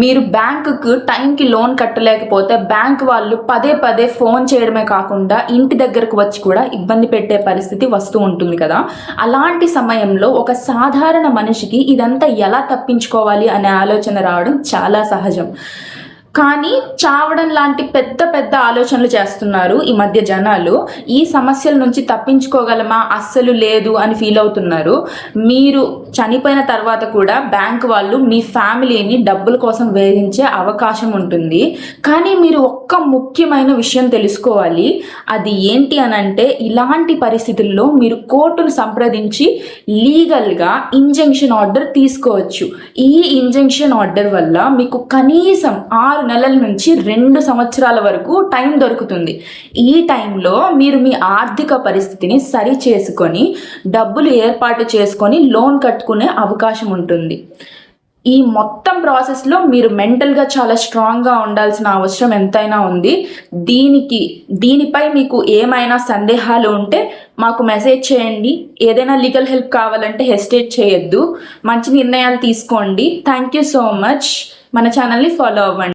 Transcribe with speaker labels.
Speaker 1: మీరు బ్యాంకుకు టైంకి లోన్ కట్టలేకపోతే బ్యాంక్ వాళ్ళు పదే పదే ఫోన్ చేయడమే కాకుండా ఇంటి దగ్గరకు వచ్చి కూడా ఇబ్బంది పెట్టే పరిస్థితి వస్తూ ఉంటుంది కదా. అలాంటి సమయంలో ఒక సాధారణ మనిషికి ఇదంతా ఎలా తప్పించుకోవాలి అనే ఆలోచన రావడం చాలా సహజం. కానీ చావడం లాంటి పెద్ద పెద్ద ఆలోచనలు చేస్తున్నారు ఈ మధ్య జనాలు. ఈ సమస్యల నుంచి తప్పించుకోగలమా? అస్సలు లేదు అని ఫీల్ అవుతున్నారు. మీరు చనిపోయిన తర్వాత కూడా బ్యాంక్ వాళ్ళు మీ ఫ్యామిలీని డబ్బుల కోసం వేధించే అవకాశం ఉంటుంది. కానీ మీరు ఒక్క ముఖ్యమైన విషయం తెలుసుకోవాలి. అది ఏంటి అనంటే, ఇలాంటి పరిస్థితుల్లో మీరు కోర్టును సంప్రదించి లీగల్గా ఇంజంక్షన్ ఆర్డర్ తీసుకోవచ్చు. ఈ ఇంజంక్షన్ ఆర్డర్ వల్ల మీకు కనీసం 6 నెలల నుంచి 2 సంవత్సరాల వరకు టైం దొరుకుతుంది. ఈ టైంలో మీరు మీ ఆర్థిక పరిస్థితిని సరి చేసుకొని డబ్బులు ఏర్పాటు చేసుకొని లోన్ కట్టుకునే అవకాశం ఉంటుంది. ఈ మొత్తం ప్రాసెస్లో మీరు మెంటల్గా చాలా స్ట్రాంగ్గా ఉండాల్సిన అవసరం ఎంతైనా ఉంది. దీనిపై మీకు ఏమైనా సందేహాలు ఉంటే మాకు మెసేజ్ చేయండి. ఏదైనా లీగల్ హెల్ప్ కావాలంటే హెసిటేట్ చేయొద్దు. మంచి నిర్ణయాలు తీసుకోండి. Thank you so much. మన ఛానల్ని ఫాలో అవ్వండి.